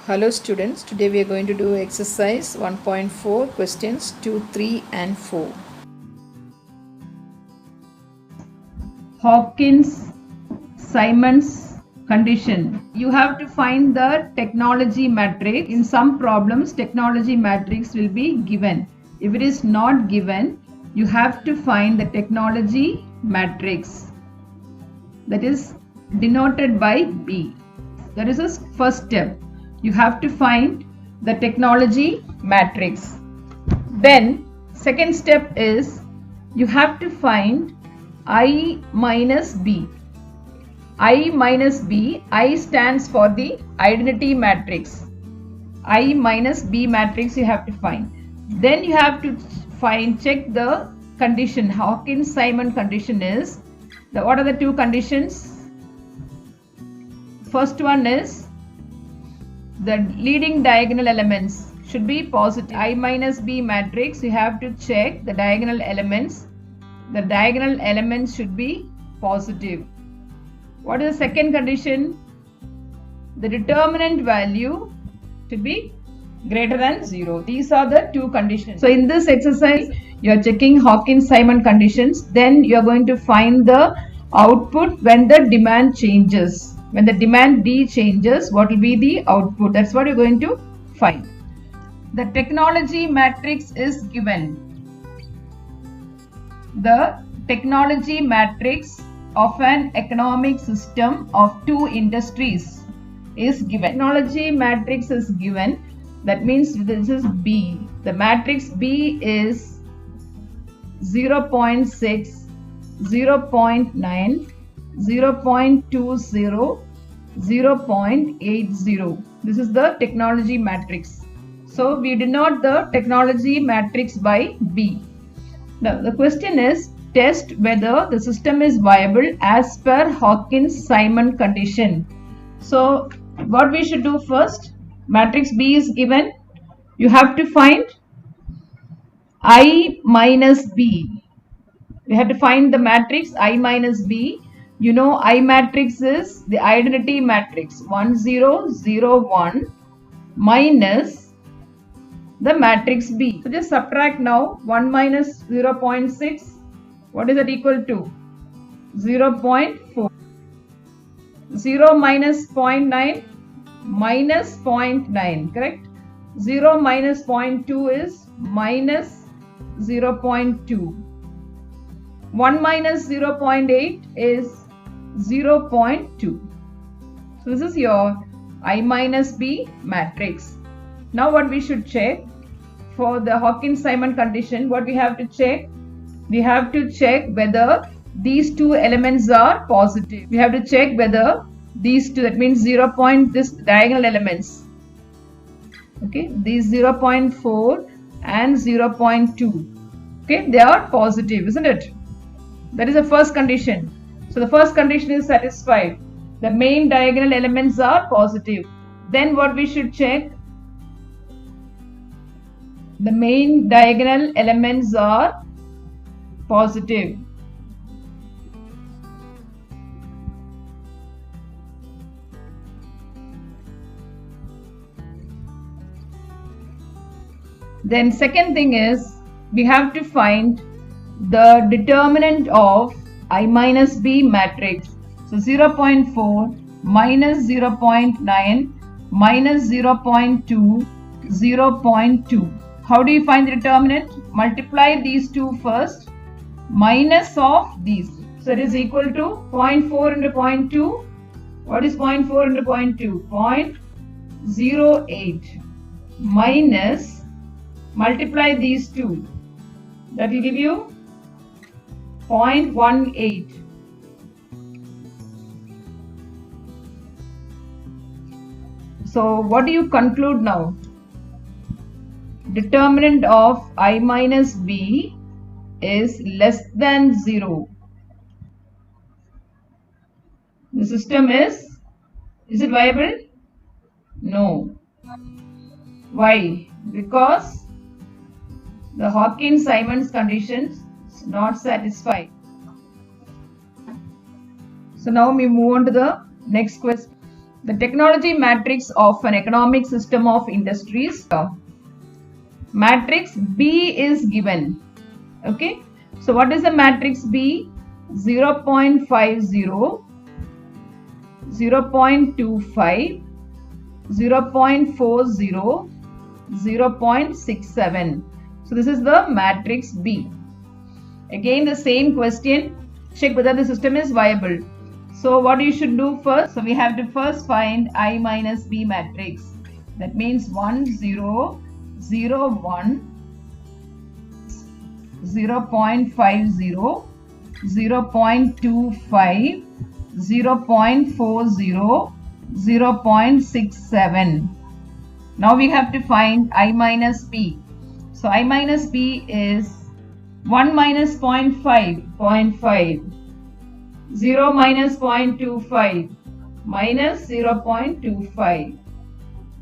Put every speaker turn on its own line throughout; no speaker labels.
Hello students, today we are going to do exercise 1.4 questions 2, 3 and 4.
Hawkins-Simons condition. You have to find the technology matrix. In some problems, technology matrix will be given. If it is not given, you have to find the technology matrix that is denoted by B. That is the first step. You have to find the technology matrix. Then second step is you have to find I minus B. I minus B, I stands for the identity matrix. I minus B matrix you have to find. Then you have to check the condition. Hawkins-Simons condition is, what are the two conditions? First one is the leading diagonal elements should be positive. I minus B matrix, you have to check the diagonal elements. The diagonal elements should be positive. What is the second condition? The determinant value should be greater than 0. These are the two conditions. So in this exercise, you are checking Hawkins-Simons conditions. Then you are going to find the output when the demand changes. When the demand D changes, what will be the output? That's what you're going to find. The technology matrix is given. The technology matrix of an economic system of two industries is given. Technology matrix is given. That means this is B. The matrix B is 0.6, 0.9, 0.20, 0.80. This is the technology matrix. So we denote the technology matrix by B. Now the question is, test whether the system is viable as per Hawkins-Simons condition. So what we should do first, matrix B is given. You have to find I minus B. We have to find the matrix I minus B. You know I matrix is the identity matrix 1 0 0 1 minus the matrix B. So just subtract now 1 minus 0.6. What is that equal to? 0.4. 0 minus 0.9 minus 0.9, correct? 0 minus 0.2 is minus 0.2. 1 minus 0.8 is 0.2. So this is your I minus B matrix. Now what we should check for the Hawkins-Simons condition, what we have to check? We have to check whether these two elements are positive. We have to check whether these two, that means 0. This diagonal elements, okay, these 0.4 and 0.2, okay, they are positive, isn't it? That is the first condition. So the first condition is satisfied. The main diagonal elements are positive. Then what we should check? The main diagonal elements are positive. Then second thing is we have to find the determinant of I minus B matrix. So 0.4 minus 0.9 minus 0.2, 0.2. How do you find the determinant? Multiply these two first minus of these. So it is equal to 0.4 into 0.2. What is 0.4 into 0.2? 0.08 minus, multiply these two. That will give you 0.18. So what do you conclude now? Determinant of I minus B is less than 0. The system is it viable? No. Why? Because the Hawkins-Simons conditions is not satisfied. So now we move on to the next question. The technology matrix of an economic system of industries. Matrix B is given. Okay. So what is the matrix B? 0.50, 0.25, 0.40, 0.67. So this is the matrix B. Again the same question. Check whether the system is viable. So what you should do first? So we have to first find I minus B matrix. That means 1, 0, 0, 1, 0.50, 0.25, 0.40, 0.67. Now we have to find I minus B. So I minus B is 1 minus 0.5, 0.5, 0 minus 0.25, minus 0.25,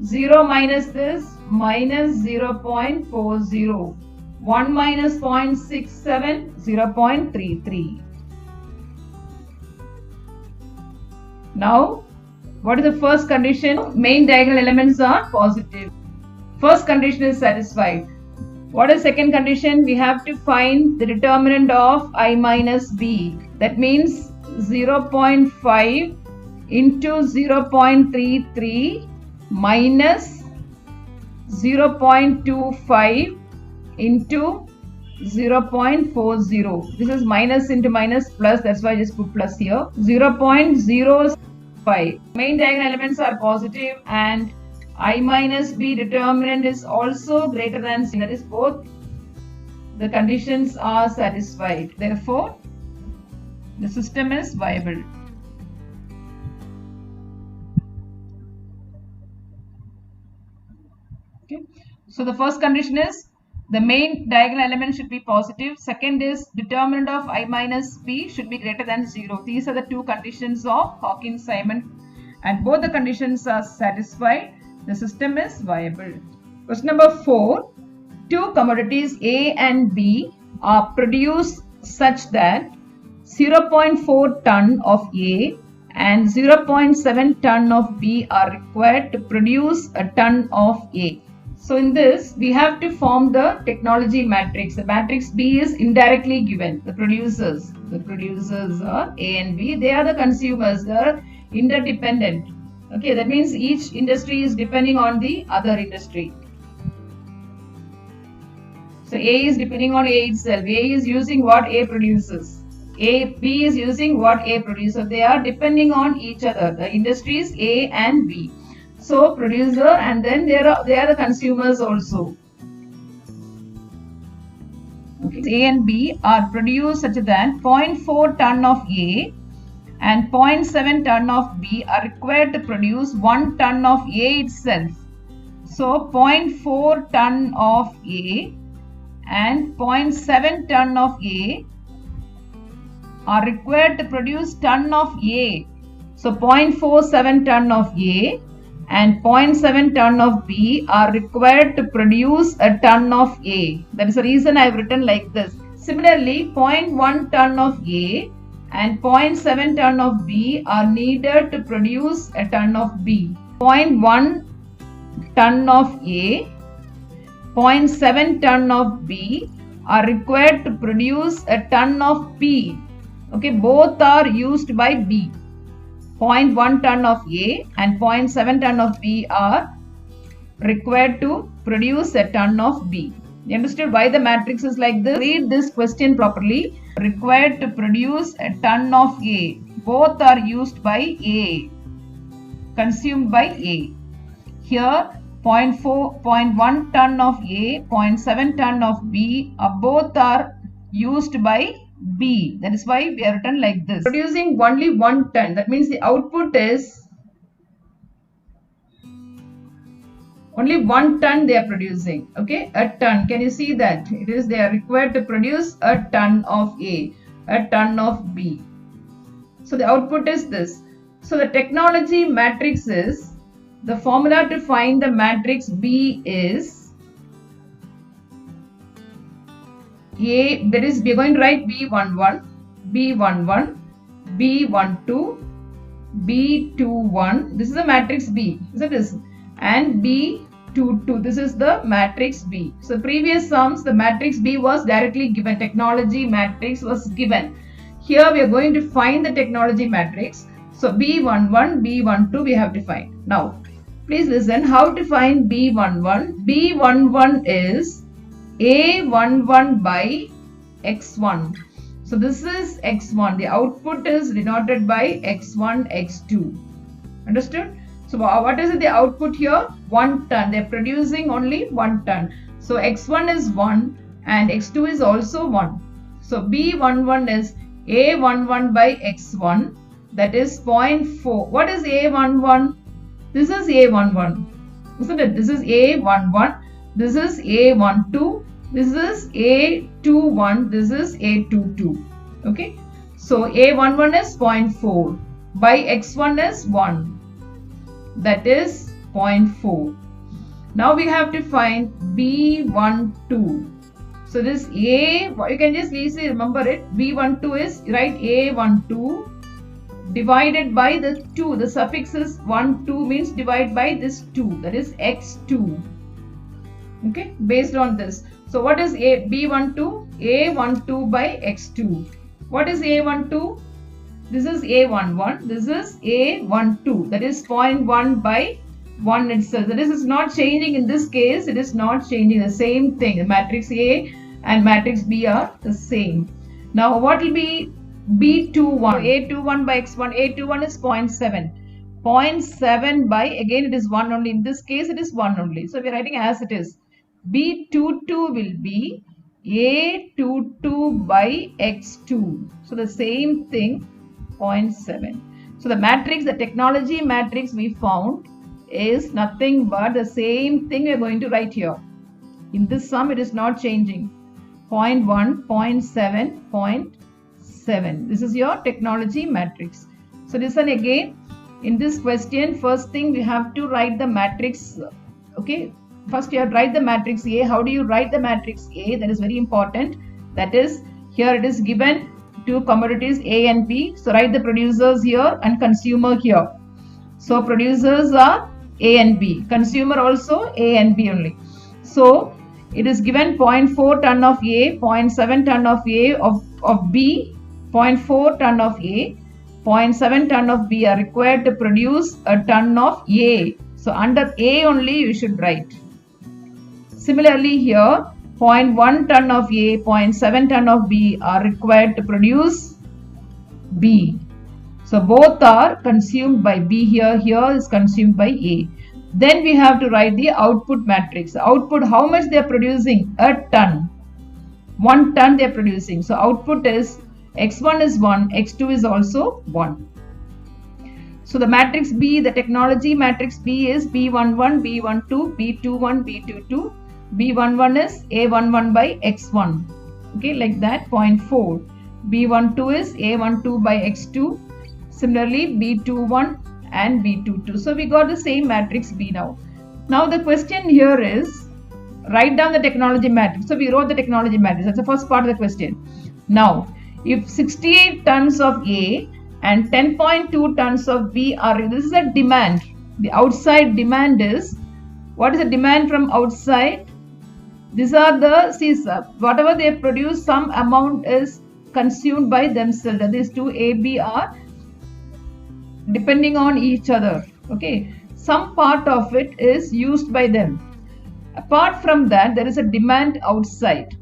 0 minus this, minus 0.40, 1 minus 0.67, 0.33. Now, what is the first condition? Main diagonal elements are positive. First condition is satisfied. What is second condition? We have to find the determinant of I minus B. That means 0.5 into 0.33 minus 0.25 into 0.40. This is minus into minus plus, that's why I just put plus here. 0.05. Main diagonal elements are positive and I minus B determinant is also greater than 0. That is, both the conditions are satisfied. Therefore, the system is viable. Okay. So the first condition is the main diagonal element should be positive. Second is determinant of I minus B should be greater than 0. These are the two conditions of Hawkins-Simon, and both the conditions are satisfied. The system is viable. Question number 4. Two commodities A and B are produced such that 0.4 ton of A and 0.7 ton of B are required to produce a ton of A. So in this, we have to form the technology matrix. The matrix B is indirectly given. The producers are A and B. They are the consumers. They are interdependent. Okay, that means each industry is depending on the other industry. So A is depending on A itself. A is using what A produces. B is using what A produces. They are depending on each other. The industries A and B. So producer, and then they are the consumers also. Okay. A and B are produced such that 0.4 ton of A and 0.7 ton of B are required to produce 1 ton of A itself. So 0.4 ton of A and 0.7 ton of A are required to produce ton of A. So 0.47 ton of A and 0.7 ton of B are required to produce a ton of A. That is the reason I have written like this. Similarly, 0.1 ton of A and 0.7 ton of B are needed to produce a ton of B. 0.1 ton of A, 0.7 ton of B are required to produce a ton of B. Okay, both are used by B. 0.1 ton of A and 0.7 ton of B are required to produce a ton of B. You understood why the matrix is like this? Read this question properly. Required to produce a ton of A. Both are used by A. Consumed by A. Here 0.1 ton of A, 0.7 ton of B both are used by B. That is why we have written like this. Producing only 1 ton. That means the output is only 1 ton they are producing. Okay, a ton. Can you see that? It is they are required to produce a ton of A, a ton of B. So the output is this. So the technology matrix is, the formula to find the matrix B is A, that is we are going to write B11, B11, B12, B21, this is the matrix B, isn't this? And B22, this is the matrix B. So previous sums, the matrix B was directly given, technology matrix was given. Here we are going to find the technology matrix. So B11, B12 we have to find. Now, please listen how to find B11. B11 is A11 by X1. So this is X1. The output is denoted by X1, X2. Understood? So what is the output here? 1 ton. They are producing only 1 ton. So X1 is 1 and X2 is also 1. So B11 is A11 by X1. That is 0.4. What is A11? This is A11. Isn't it? This is A11. This is A12. This is A21. This is A22. Okay. So A11 is 0.4 by X1 is 1. That is 0.4. Now we have to find B12. So this A, you can just easily remember it. B12 is, right, A12 divided by the 2. The suffix is 1, 2 means divide by this 2. That is X2. Okay, based on this. So what is B12? A12 by X2. What is A12? This is A11. This is A12. That is 0.1 by 1 itself. That is, it's not changing in this case. It is not changing. The same thing. The matrix A and matrix B are the same. Now what will be B21? A21 by X1. A21 is 0.7. 0.7 by, again it is 1 only. In this case it is 1 only. So we are writing as it is. B22 will be A22 by X2. So the same thing, 0.7. So the matrix, the technology matrix we found is nothing but the same thing we are going to write here. In this sum it is not changing. 0.1, 0.7, 0.7. This is your technology matrix. So listen again. In this question, first thing we have to write the matrix. Okay. First you have to write the matrix A. How do you write the matrix A? That is very important. That is, here it is given two commodities A and B. So write the producers here and consumer here. So producers are A and B. Consumer also A and B only. So it is given 0.4 ton of A, 0.7 ton of A of B, 0.4 ton of A, 0.7 ton of B are required to produce a ton of A. So under A only you should write. Similarly here, 0.1 ton of A, 0.7 ton of B are required to produce B. So both are consumed by B here, here is consumed by A. Then we have to write the output matrix. Output, how much they are producing? A ton. 1 ton they are producing. So output is X1 is 1, X2 is also 1. So the matrix B, the technology matrix B is B11, B12, B21, B22. B11 is A11 by X1. Okay, like that, 0.4. B12 is A12 by X2. Similarly, B21 and B22. So we got the same matrix B now. Now the question here is, write down the technology matrix. So we wrote the technology matrix. That's the first part of the question. Now, if 68 tons of A and 10.2 tons of B are, this is a demand. The outside demand is, what is the demand from outside? These are the, see, whatever they produce, some amount is consumed by themselves. These two A, B are depending on each other. Okay, some part of it is used by them. Apart from that, there is a demand outside.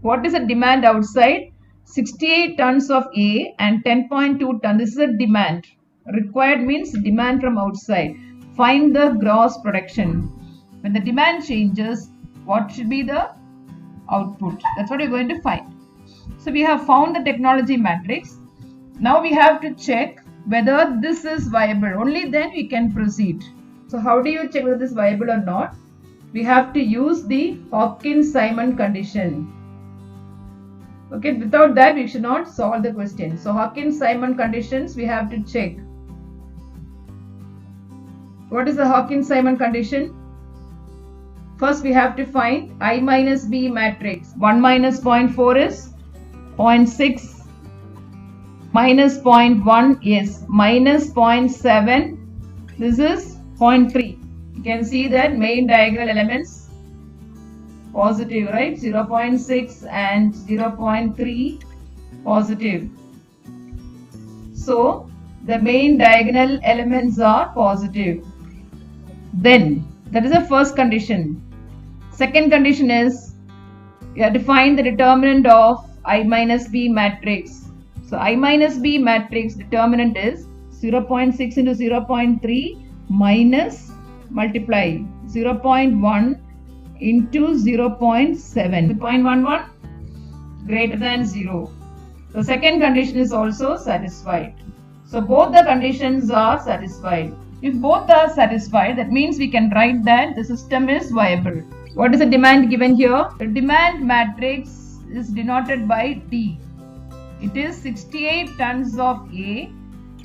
What is a demand outside? 68 tons of A and 10.2 tons. This is a demand. Required means demand from outside. Find the gross production. When the demand changes, what should be the output? That's what we're going to find. So we have found the technology matrix. Now we have to check whether this is viable. Only then we can proceed. So how do you check whether this is viable or not? We have to use the Hawkins-Simon condition. Okay, without that we should not solve the question. So Hawkins-Simon conditions we have to check. What is the Hawkins-Simon condition? First we have to find I minus B matrix. 1 minus 0.4 is 0.6. minus 0.1, yes, minus 0.7, this is 0.3. You can see that main diagonal elements positive, right? 0.6 and 0.3 positive. So the main diagonal elements are positive. Then that is the first condition. Second condition is you have to find the determinant of I minus B matrix. So I minus B matrix determinant is 0.6 into 0.3 minus multiply 0.1 into 0.7. 0.11 greater than 0. The second condition is also satisfied. So both the conditions are satisfied. If both are satisfied, that means we can write that the system is viable. What is the demand given here? The demand matrix is denoted by D. It is 68 tons of A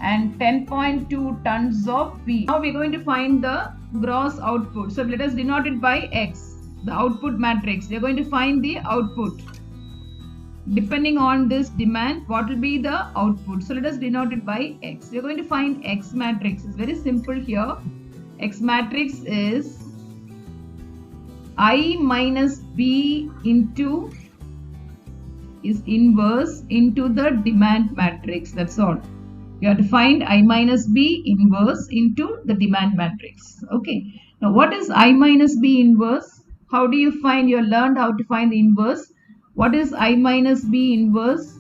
and 10.2 tons of B. Now we are going to find the gross output. So let us denote it by X, the output matrix. We are going to find the output. Depending on this demand, what will be the output? So let us denote it by X. We are going to find X matrix. It's very simple here. X matrix is I minus B into is inverse into the demand matrix. That's all. You have to find I minus B inverse into the demand matrix. Okay. Now what is I minus B inverse? How do you find? You learned how to find the inverse. What is I minus B inverse?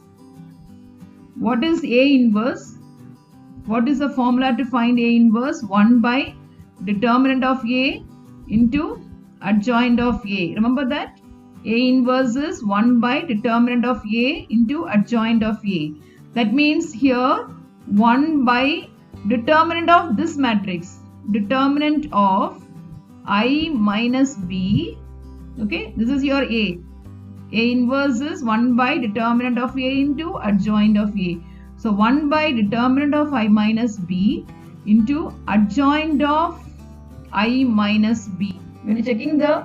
What is A inverse? What is the formula to find A inverse? 1 by determinant of A into adjoint of A. Remember that? A inverse is 1 by determinant of A into adjoint of A. That means here 1 by determinant of this matrix. Determinant of I minus B. Okay, this is your A. A inverse is 1 by determinant of A into adjoint of A. So 1 by determinant of I minus B into adjoint of I minus B. When you're checking the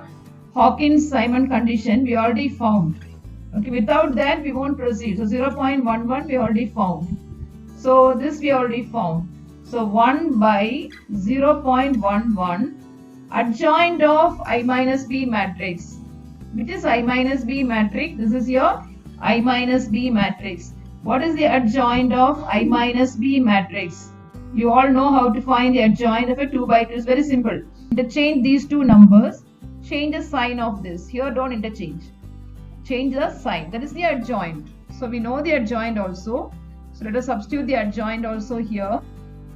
Hawkins-Simon condition, we already found. Okay, without that we won't proceed. So 0.11 we already found. So this we already found. So 1 by 0.11 adjoint of I minus B matrix. Which is I minus B matrix? This is your I minus B matrix. What is the adjoint of I minus B matrix? You all know how to find the adjoint of a 2 by 2. It's very simple. Interchange these two numbers. Change the sign of this. Here don't interchange. Change the sign. That is the adjoint. So we know the adjoint also. So let us substitute the adjoint also here.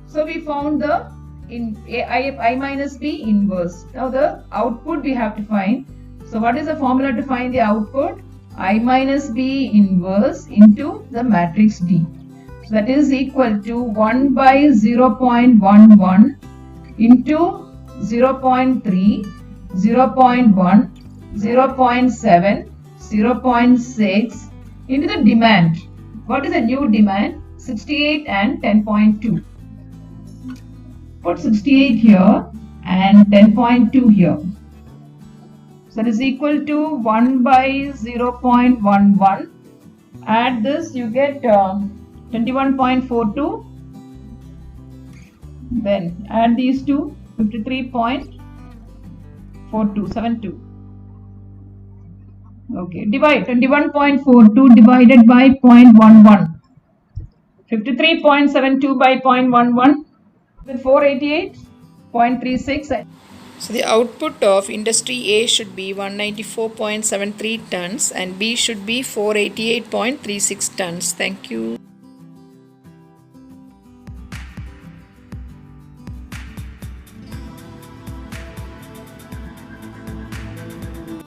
So we found the I minus B inverse. Now the output we have to find. So what is the formula to find the output? I minus B inverse into the matrix D. So that is equal to 1 by 0.11 into 0.3, 0.1, 0.7, 0.6 into the demand. What is the new demand? 68 and 10.2. Put 68 here and 10.2 here. So that is equal to 1 by 0.11. Add this, you get 21.42. Then add these two, 53.4272. Okay, divide 21.42 divided by 0.11. 53.72 by 0.11. Then 488.36.
So the output of industry A should be 194.73 tons and B should be 488.36 tons. Thank you.